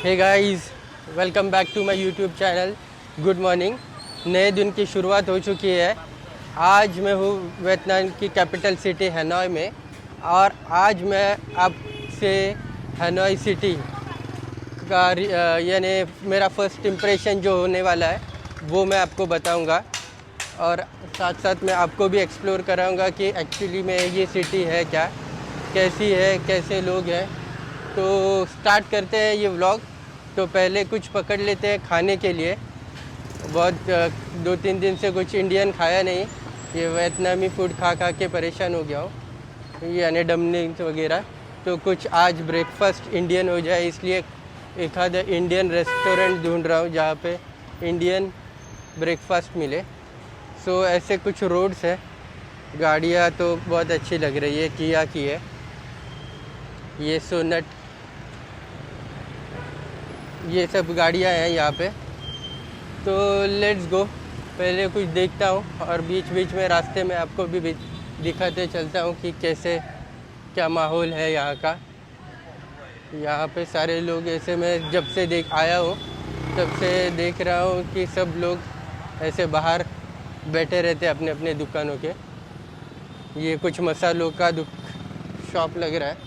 Hey guys, welcome back to my YouTube channel. Good morning. नए दिन की शुरुआत हो चुकी है। आज मैं हूँ वियतनाम की कैपिटल सिटी हनोई में, और आज मैं आपसे हनोई सिटी का यानी मेरा फर्स्ट इम्प्रेशन जो होने वाला है वो मैं आपको बताऊंगा, और साथ साथ मैं आपको भी एक्सप्लोर कराऊंगा कि एक्चुअली में ये सिटी है क्या, कैसी है, कैसे लोग हैं। तो स्टार्ट करते हैं ये व्लॉग। तो पहले कुछ पकड़ लेते हैं खाने के लिए। बहुत 2-3 दिन से कुछ इंडियन खाया नहीं, ये वियतनामी फूड खा खा के परेशान हो गया हूँ, यानी डमलिंग्स वगैरह। तो कुछ आज ब्रेकफास्ट इंडियन हो जाए, इसलिए एक आधा इंडियन रेस्टोरेंट ढूंढ रहा हूँ जहाँ पे इंडियन ब्रेकफास्ट मिले। सो ऐसे कुछ रोड्स है। गाड़ियाँ तो बहुत अच्छी लग रही है, किया की है ये, सोनट, ये सब गाड़ियाँ हैं यहाँ पे। तो लेट्स गो, पहले कुछ देखता हूँ और बीच बीच में रास्ते में आपको भी दिखाते चलता हूँ कि कैसे क्या माहौल है यहाँ का। यहाँ पे सारे लोग ऐसे, मैं जब से आया हूँ तब से देख रहा हूँ कि सब लोग ऐसे बाहर बैठे रहते अपने अपने दुकानों के। ये कुछ मसालों का शॉप लग रहा है,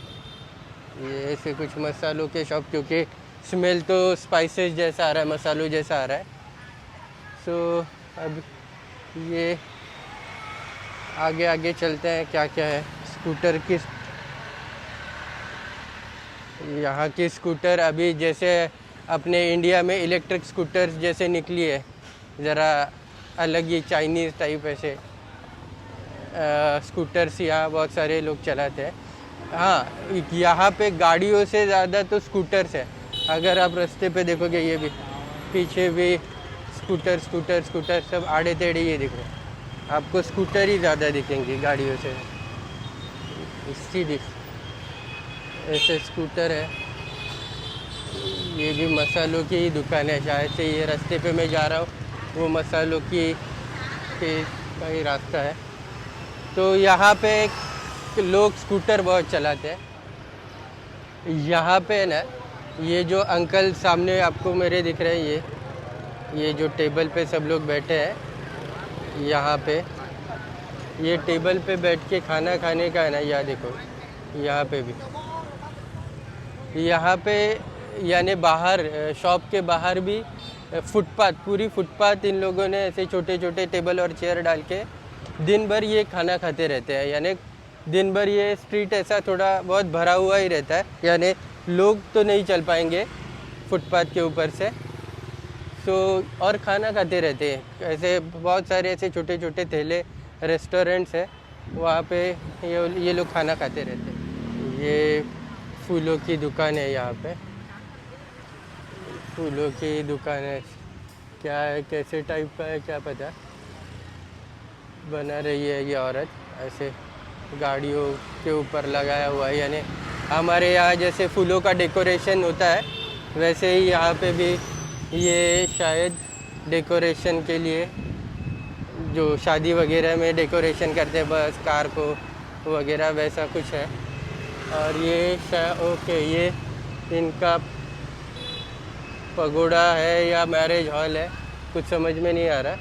ये ऐसे कुछ मसालों के शॉप, क्योंकि स्मेल तो स्पाइसेस जैसा आ रहा है, मसालों जैसा आ रहा है। सो अब ये आगे आगे चलते हैं, क्या क्या है। स्कूटर की, यहाँ की स्कूटर अभी जैसे अपने इंडिया में इलेक्ट्रिक स्कूटर जैसे निकली है, ज़रा अलग ही चाइनीज़ टाइप ऐसे स्कूटर्स यहाँ बहुत सारे लोग चलाते हैं। हाँ, यहाँ पे गाड़ियों से ज़्यादा तो स्कूटर्स है। अगर आप रास्ते पे देखोगे, ये भी पीछे भी स्कूटर स्कूटर स्कूटर सब आड़े टेढ़े, ये देखो आपको स्कूटर ही ज़्यादा दिखेंगे गाड़ियों से। इसकी भी ऐसे स्कूटर है। ये भी मसालों की ही दुकान है शायद से, ये रास्ते पे मैं जा रहा हूँ वो मसालों की का ही रास्ता है। तो यहाँ पे लोग स्कूटर बहुत चलाते हैं। यहाँ पे ना, ये जो अंकल सामने आपको मेरे दिख रहे हैं, ये जो टेबल पे सब लोग बैठे हैं, यहाँ पे ये टेबल पे बैठ के खाना खाने का है ना, यहाँ देखो, यहाँ पे भी, यहाँ पे यानी बाहर शॉप के बाहर भी फुटपाथ, पूरी फुटपाथ इन लोगों ने ऐसे छोटे छोटे टेबल और चेयर डाल के दिन भर ये खाना खाते रहते हैं। यानी दिन भर ये स्ट्रीट ऐसा थोड़ा बहुत भरा हुआ ही रहता है, यानी लोग तो नहीं चल पाएंगे फुटपाथ के ऊपर से। तो और खाना खाते रहते हैं। ऐसे बहुत सारे ऐसे छोटे छोटे ठेले रेस्टोरेंट्स हैं, वहाँ पे ये लोग खाना खाते रहते हैं। ये फूलों की दुकान है, यहाँ पे फूलों की दुकान है। क्या है, कैसे टाइप का है क्या पता, बना रही है ये औरत ऐसे गाड़ियों के ऊपर लगाया हुआ है। यानी हमारे यहाँ जैसे फूलों का डेकोरेशन होता है, वैसे ही यहाँ पे भी ये शायद डेकोरेशन के लिए, जो शादी वगैरह में डेकोरेशन करते हैं बस कार को वगैरह, वैसा कुछ है। और ये ओके, ये इनका पगोड़ा है या मैरिज हॉल है, कुछ समझ में नहीं आ रहा,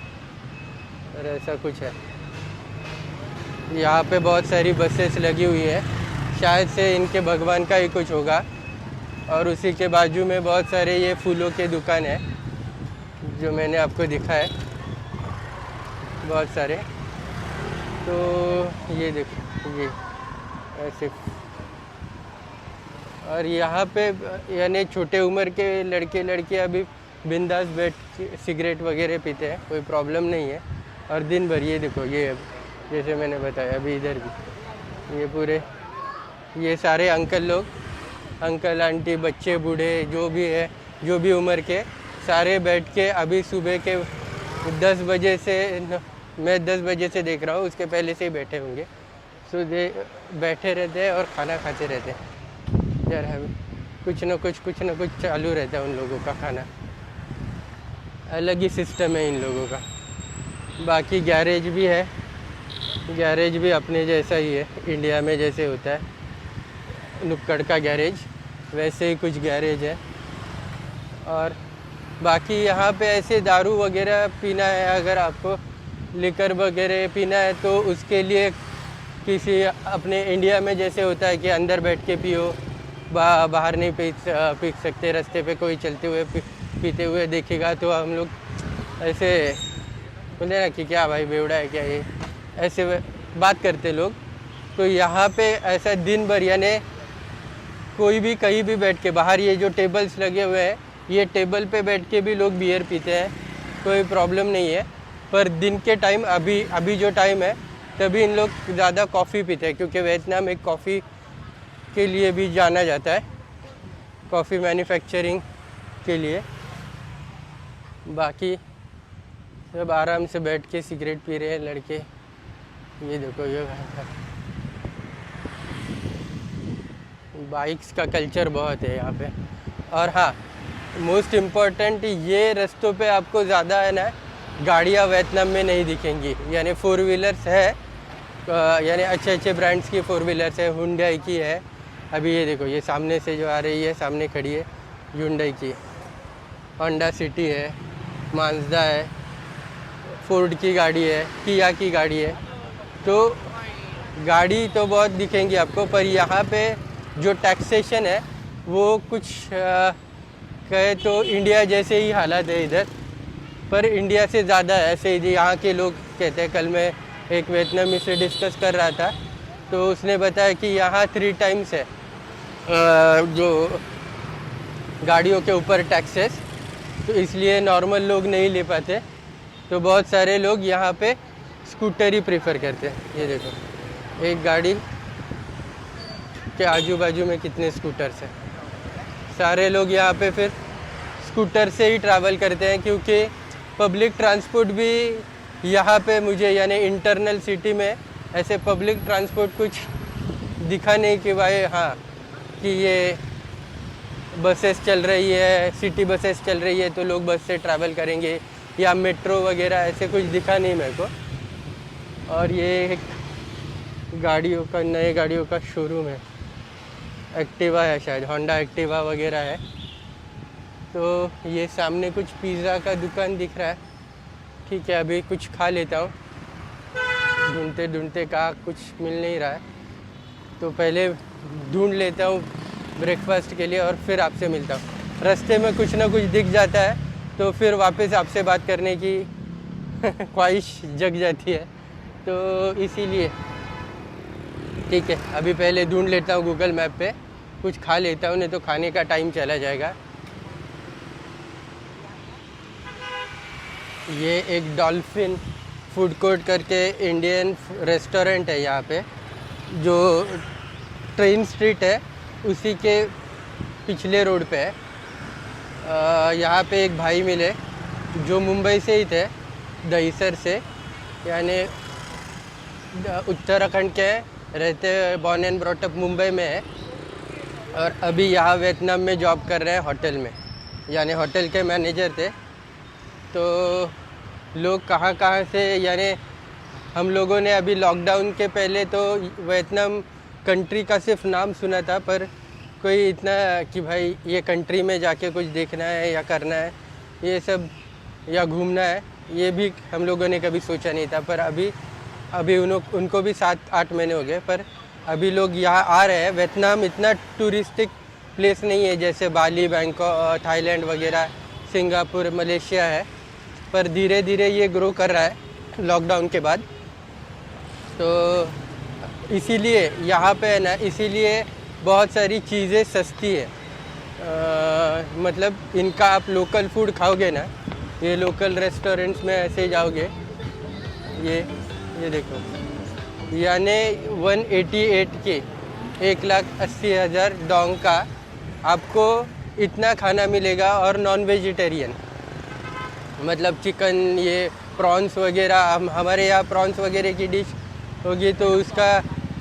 और ऐसा कुछ है। यहाँ पे बहुत सारी बसेस लगी हुई है, शायद से इनके भगवान का ही कुछ होगा। और उसी के बाजू में बहुत सारे ये फूलों के दुकान है, जो मैंने आपको दिखा है बहुत सारे। तो ये देखो, ये ऐसे। और यहाँ पे यानी छोटे उम्र के लड़के लड़कियाँ भी बिंदास बैठ के सिगरेट वगैरह पीते हैं, कोई प्रॉब्लम नहीं है। और दिन भर ये देखो, ये जैसे मैंने बताया अभी इधर भी ये पूरे, ये सारे अंकल लोग, अंकल आंटी, बच्चे बूढ़े, जो भी है, जो भी उम्र के, सारे बैठ के अभी सुबह के 10 बजे से, मैं 10 बजे से देख रहा हूँ, उसके पहले से ही बैठे होंगे। सो बैठे रहते हैं और खाना खाते रहते हैं। यार हम कुछ ना कुछ चालू रहता है उन लोगों का खाना, अलग ही सिस्टम है इन लोगों का। बाकी गैरेज भी है, गैरेज भी अपने जैसा ही है, इंडिया में जैसे होता है नुक्कड़ का गैरेज, वैसे ही कुछ गैरेज है। और बाकी यहाँ पे ऐसे दारू वगैरह पीना है, अगर आपको लिकर वगैरह पीना है तो उसके लिए किसी अपने इंडिया में जैसे होता है कि अंदर बैठ के पियो, बाहर नहीं पी सकते, रास्ते पे कोई चलते हुए पीते हुए देखेगा तो हम लोग ऐसे बोलते ना कि क्या भाई बेवड़ा है क्या ये, ऐसे बात करते लोग। तो यहाँ पे ऐसा दिन भर यानी कोई भी कहीं भी बैठ के, बाहर ये जो टेबल्स लगे हुए हैं ये टेबल पे बैठ के भी लोग बियर पीते हैं, कोई प्रॉब्लम नहीं है। पर दिन के टाइम अभी जो टाइम है तभी इन लोग ज़्यादा कॉफ़ी पीते हैं, क्योंकि वियतनाम एक कॉफ़ी के लिए भी जाना जाता है, कॉफ़ी मैन्युफैक्चरिंग के लिए। बाकी सब आराम से बैठ के सिगरेट पी रहे हैं लड़के। ये देखो ये बाइक्स का कल्चर बहुत है यहाँ पे। और हाँ, मोस्ट इम्पॉर्टेंट, ये रास्तों पे आपको ज़्यादा है ना गाड़ियाँ वियतनाम में नहीं दिखेंगी, यानी 4 व्हीलर्स है, यानी अच्छे अच्छे ब्रांड्स की 4 व्हीलर्स है। हुंडई की है, अभी ये देखो ये सामने से जो आ रही है, सामने खड़ी है हुंडई की। होंडा सिटी है, मांजदा है, फोर्ड की गाड़ी है, किया की गाड़ी है। तो गाड़ी तो बहुत दिखेंगी आपको, पर यहाँ पे जो टैक्सेशन है वो कुछ कहे तो इंडिया जैसे ही हालत है इधर, पर इंडिया से ज़्यादा है ऐसे ही यहाँ के लोग कहते हैं। कल मैं एक वियतनामी से डिस्कस कर रहा था तो उसने बताया कि यहाँ 3 टाइम्स है जो गाड़ियों के ऊपर टैक्सेस, तो इसलिए नॉर्मल लोग नहीं ले पाते। तो बहुत सारे लोग यहाँ पे स्कूटर ही प्रेफर करते हैं। ये देखो एक गाड़ी के आजू बाजू में कितने स्कूटर्स हैं। सारे लोग यहाँ पे फिर स्कूटर से ही ट्रैवल करते हैं, क्योंकि पब्लिक ट्रांसपोर्ट भी यहाँ पे मुझे यानी इंटरनल सिटी में ऐसे पब्लिक ट्रांसपोर्ट कुछ दिखा नहीं कि भाई हाँ कि ये बसेस चल रही है, सिटी बसेस चल रही है तो लोग बस से ट्रैवल करेंगे, या मेट्रो वगैरह ऐसे कुछ दिखा नहीं मेरे को। और ये एक गाड़ियों का, नए गाड़ियों का शोरूम है, एक्टिवा है शायद, होंडा एक्टिवा वगैरह है। तो ये सामने कुछ पिज़्ज़ा का दुकान दिख रहा है। ठीक है, अभी कुछ खा लेता हूँ, ढूंढते ढूंढते कहाँ कुछ मिल नहीं रहा है, तो पहले ढूंढ लेता हूँ ब्रेकफास्ट के लिए और फिर आपसे मिलता हूँ। रास्ते में कुछ ना कुछ दिख जाता है तो फिर वापस आपसे बात करने की ख्वाहिश जग जाती है, तो इसीलिए ठीक है अभी पहले ढूंढ लेता हूँ गूगल मैप पे, कुछ खा लेता हूँ, नहीं तो खाने का टाइम चला जाएगा। ये एक डॉल्फिन फूड कोर्ट करके इंडियन रेस्टोरेंट है यहाँ पे, जो ट्रेन स्ट्रीट है उसी के पिछले रोड पे है। यहाँ पे एक भाई मिले जो मुंबई से ही थे, दहीसर से, यानी उत्तराखंड के, रहते born and brought up Mumbai में है, और अभी यहाँ वियतनाम में जॉब कर रहे हैं होटल में, यानी होटल के मैनेजर थे। तो लोग कहाँ कहाँ से, यानी हम लोगों ने अभी लॉकडाउन के पहले तो वियतनाम कंट्री का सिर्फ नाम सुना था, पर कोई इतना कि भाई ये कंट्री में जाके कुछ देखना है या करना है ये सब या घूमना है, ये भी हम लोगों ने कभी सोचा नहीं था। पर अभी उनको भी 7-8 महीने हो गए, पर अभी लोग यहाँ आ रहे हैं। वियतनाम इतना टूरिस्टिक प्लेस नहीं है जैसे बाली, बैंकॉक, थाईलैंड वगैरह, सिंगापुर, मलेशिया है, पर धीरे धीरे ये ग्रो कर रहा है लॉकडाउन के बाद। तो इसीलिए यहाँ पे है ना, इसीलिए बहुत सारी चीज़ें सस्ती है। मतलब इनका आप लोकल फूड खाओगे ना, ये लोकल रेस्टोरेंट्स में ऐसे जाओगे, ये देखो, यानी 188 के 1,80,000 डोंग का आपको इतना खाना मिलेगा, और नॉन वेजिटेरियन, मतलब चिकन, ये प्रॉन्स वगैरह, हमारे यहाँ प्रॉन्स वगैरह की डिश होगी तो उसका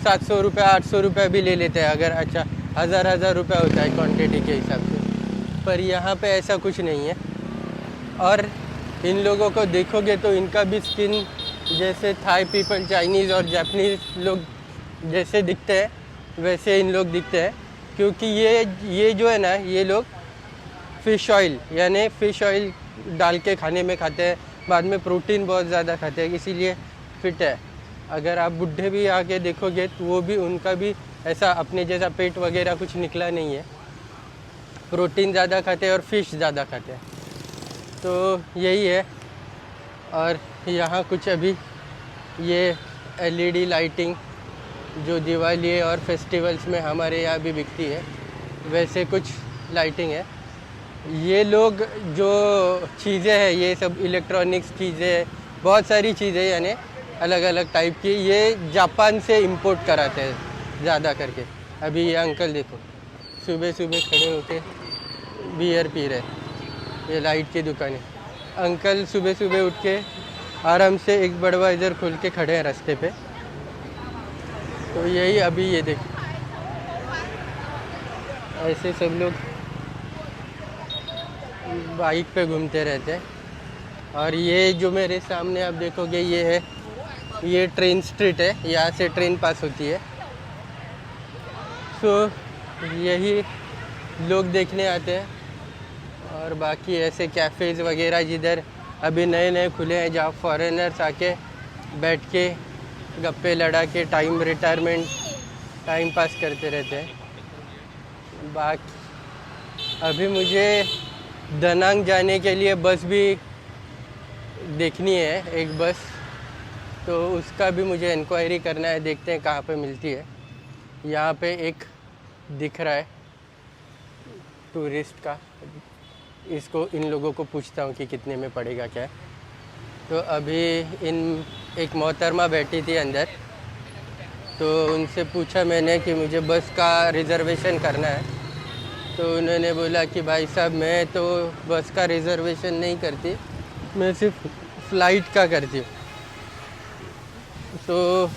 700 रुपये 800 रुपये भी ले लेते हैं, अगर अच्छा 1000 रुपये होता है क्वांटिटी के हिसाब से। पर यहाँ पे ऐसा कुछ नहीं है। और इन लोगों को देखोगे तो इनका भी स्किन जैसे थाई पीपल, चाइनीज़ और जापानीज़ लोग जैसे दिखते हैं वैसे इन लोग दिखते हैं, क्योंकि ये जो है ना, ये लोग फ़िश ऑयल, यानी फ़िश ऑयल डाल के खाने में खाते हैं, बाद में प्रोटीन बहुत ज़्यादा खाते हैं, इसीलिए फिट है। अगर आप बूढ़े भी आके देखोगे तो वो भी, उनका भी ऐसा अपने जैसा पेट वगैरह कुछ निकला नहीं है, प्रोटीन ज़्यादा खाते हैं और फिश ज़्यादा खाते हैं। तो यही है। और यहाँ कुछ अभी ये एलईडी लाइटिंग जो दिवाली और फेस्टिवल्स में हमारे यहाँ भी बिकती है, वैसे कुछ लाइटिंग है। ये लोग जो चीज़ें हैं, ये सब इलेक्ट्रॉनिक्स चीज़ें, बहुत सारी चीज़ें यानी अलग अलग टाइप की, ये जापान से इंपोर्ट कराते हैं ज़्यादा करके। अभी ये अंकल देखो, सुबह सुबह खड़े होके बियर पी रहे, ये लाइट की दुकान है। अंकल सुबह सुबह उठ के आराम से एक बड़वाइज़र खोल के खड़े हैं रास्ते पे। तो यही अभी ये देखो, ऐसे सब लोग बाइक पे घूमते रहते हैं। और ये जो मेरे सामने आप देखोगे, ये है, ये ट्रेन स्ट्रीट है, यहाँ से ट्रेन पास होती है। सो यही लोग देखने आते हैं। और बाकी ऐसे कैफ़ेज़ वगैरह जिधर अभी नए नए खुले हैं, जहाँ फॉरेनर्स आके बैठ के गप्पे लड़ा के रिटायरमेंट टाइम पास करते रहते हैं। बाकी अभी मुझे दनांग जाने के लिए बस भी देखनी है, एक बस, तो उसका भी मुझे इंक्वायरी करना है, देखते हैं कहाँ पे मिलती है। यहाँ पे एक दिख रहा है टूरिस्ट का, इसको, इन लोगों को पूछता हूँ कि कितने में पड़ेगा क्या है। तो अभी एक मोहतरमा बैठी थी अंदर, तो उनसे पूछा मैंने कि मुझे बस का रिज़र्वेशन करना है। तो उन्होंने बोला कि भाई साहब, मैं तो बस का रिज़र्वेशन नहीं करती, मैं सिर्फ फ़्लाइट का करती हूँ। तो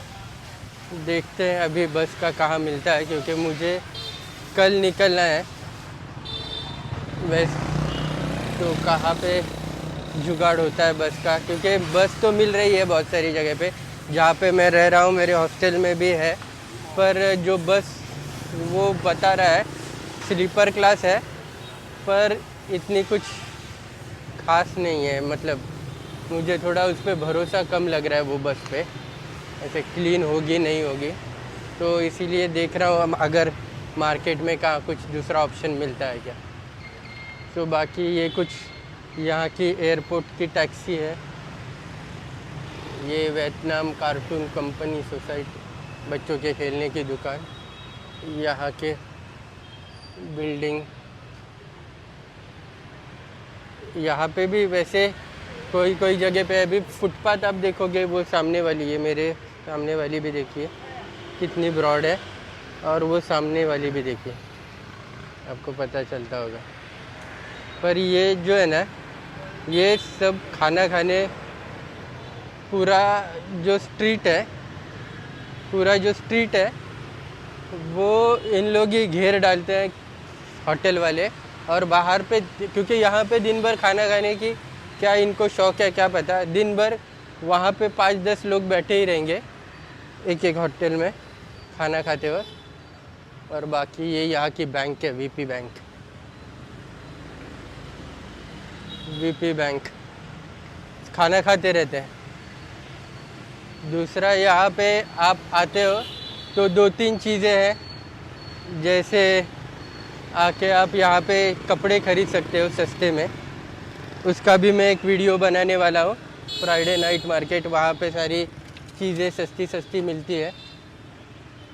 देखते हैं अभी बस का कहाँ मिलता है, क्योंकि मुझे कल निकलना है। वैसे तो कहाँ पे जुगाड़ होता है बस का, क्योंकि बस तो मिल रही है बहुत सारी जगह पे, जहाँ पे मैं रह रहा हूँ मेरे हॉस्टल में भी है, पर जो बस वो बता रहा है स्लीपर क्लास है, पर इतनी कुछ खास नहीं है। मतलब मुझे थोड़ा उस पर भरोसा कम लग रहा है, वो बस पे ऐसे क्लीन होगी नहीं होगी। तो इसीलिए देख रहा हूँ अगर मार्केट में कहाँ कुछ दूसरा ऑप्शन मिलता है क्या। तो बाकी ये कुछ यहाँ की एयरपोर्ट की टैक्सी है। ये वियतनाम कार्टून कंपनी सोसाइटी, बच्चों के खेलने की दुकान, यहाँ के बिल्डिंग। यहाँ पे भी वैसे कोई कोई जगह पे अभी फुटपाथ आप देखोगे, वो सामने वाली है, मेरे सामने वाली भी देखिए कितनी ब्रॉड है, और वो सामने वाली भी देखिए, आपको पता चलता होगा। पर ये जो है ना, ये सब खाना खाने, पूरा जो स्ट्रीट है वो इन लोग ही घेर डालते हैं होटल वाले। और बाहर पे, क्योंकि यहाँ पे दिन भर खाना खाने की क्या इनको शौक़ है क्या पता, दिन भर वहाँ पे 5-10 लोग बैठे ही रहेंगे एक एक होटल में खाना खाते वक्त। और बाकी ये यहाँ की बैंक है, वीपी बैंक, खाना खाते रहते हैं। दूसरा, यहाँ पे आप आते हो तो 2-3 चीज़ें हैं, जैसे आके आप यहाँ पे कपड़े ख़रीद सकते हो सस्ते में, उसका भी मैं एक वीडियो बनाने वाला हूँ। फ्राइडे नाइट मार्केट, वहाँ पे सारी चीज़ें सस्ती मिलती है,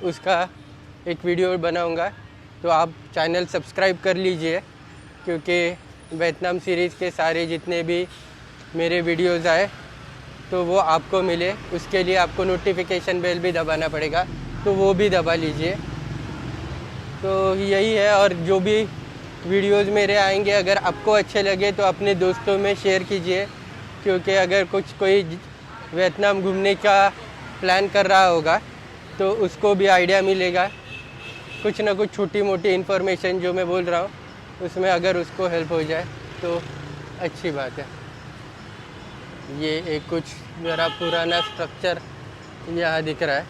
उसका एक वीडियो बनाऊँगा। तो आप चैनल सब्सक्राइब कर लीजिए, क्योंकि वियतनाम सीरीज़ के सारे जितने भी मेरे वीडियोज़ आए तो वो आपको मिले, उसके लिए आपको नोटिफिकेशन बेल भी दबाना पड़ेगा, तो वो भी दबा लीजिए। तो यही है। और जो भी वीडियोज़ मेरे आएंगे, अगर आपको अच्छे लगे तो अपने दोस्तों में शेयर कीजिए, क्योंकि अगर कोई वियतनाम घूमने का प्लान कर रहा होगा तो उसको भी आइडिया मिलेगा, कुछ ना कुछ छोटी मोटी इन्फॉर्मेशन जो मैं बोल रहा हूँ उसमें अगर उसको हेल्प हो जाए तो अच्छी बात है। ये एक कुछ मेरा पुराना स्ट्रक्चर यहाँ दिख रहा है,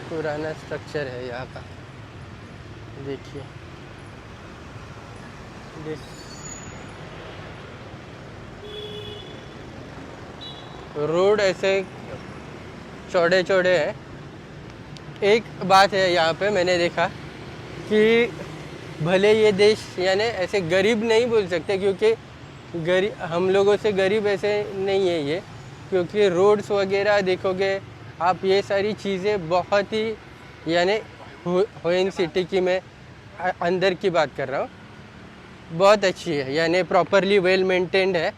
पुराना स्ट्रक्चर है यहाँ का, देखिए दिस रोड ऐसे चौड़े चौड़े हैं। एक बात है यहाँ पे मैंने देखा कि भले ये देश यानी ऐसे गरीब नहीं बोल सकते, क्योंकि गरीब हम लोगों से गरीब ऐसे नहीं है ये, क्योंकि रोड्स वगैरह देखोगे आप, ये सारी चीज़ें बहुत ही यानी हुएन सिटी की मैं अंदर की बात कर रहा हूँ, बहुत अच्छी है, यानी प्रॉपरली वेल मेंटेन्ड है।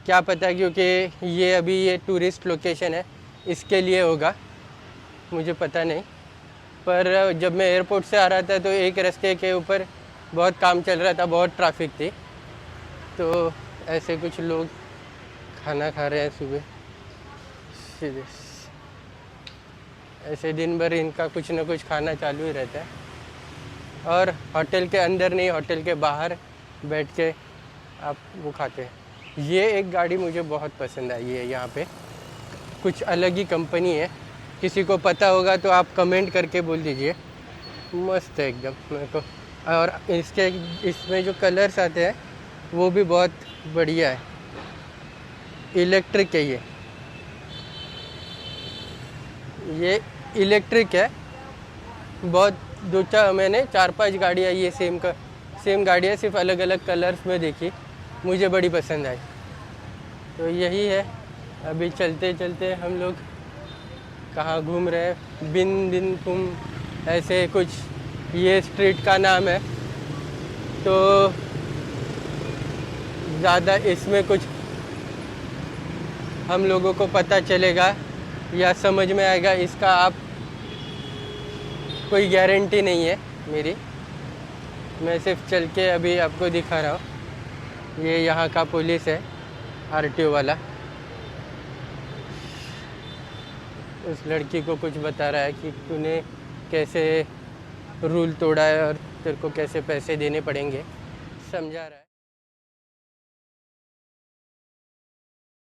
क्या पता क्योंकि ये अभी ये टूरिस्ट लोकेशन है इसके लिए होगा, मुझे पता नहीं। पर जब मैं एयरपोर्ट से आ रहा था तो एक रास्ते के ऊपर बहुत काम चल रहा था, बहुत ट्रैफिक थी, तो ऐसे कुछ लोग खाना खा रहे हैं सुबह सीधे। ऐसे दिन भर इनका कुछ ना कुछ खाना चालू ही रहता है, और होटल के अंदर नहीं, होटल के बाहर बैठ के आप वो खाते हैं। ये एक गाड़ी मुझे बहुत पसंद आई है, यहाँ पे कुछ अलग ही कंपनी है, किसी को पता होगा तो आप कमेंट करके बोल दीजिए। मस्त है एकदम मेरे को, और इसमें जो कलर्स आते हैं वो भी बहुत बढ़िया है। इलेक्ट्रिक है ये इलेक्ट्रिक है। बहुत मैंने 4-5 गाड़ियाँ ये सेम गाड़ियाँ सिर्फ अलग अलग कलर्स में देखी, मुझे बड़ी पसंद आई। तो यही है, अभी चलते चलते हम लोग कहाँ घूम रहे हैं, बिन दिन तुम ऐसे कुछ ये स्ट्रीट का नाम है। तो ज़्यादा इसमें कुछ हम लोगों को पता चलेगा या समझ में आएगा इसका आप कोई गारंटी नहीं है मेरी, मैं सिर्फ चल के अभी आपको दिखा रहा हूँ। ये यहाँ का पुलिस है, आरटीओ वाला, उस लड़की को कुछ बता रहा है कि तूने कैसे रूल तोड़ा है और तेरे को कैसे पैसे देने पड़ेंगे, समझा रहा है।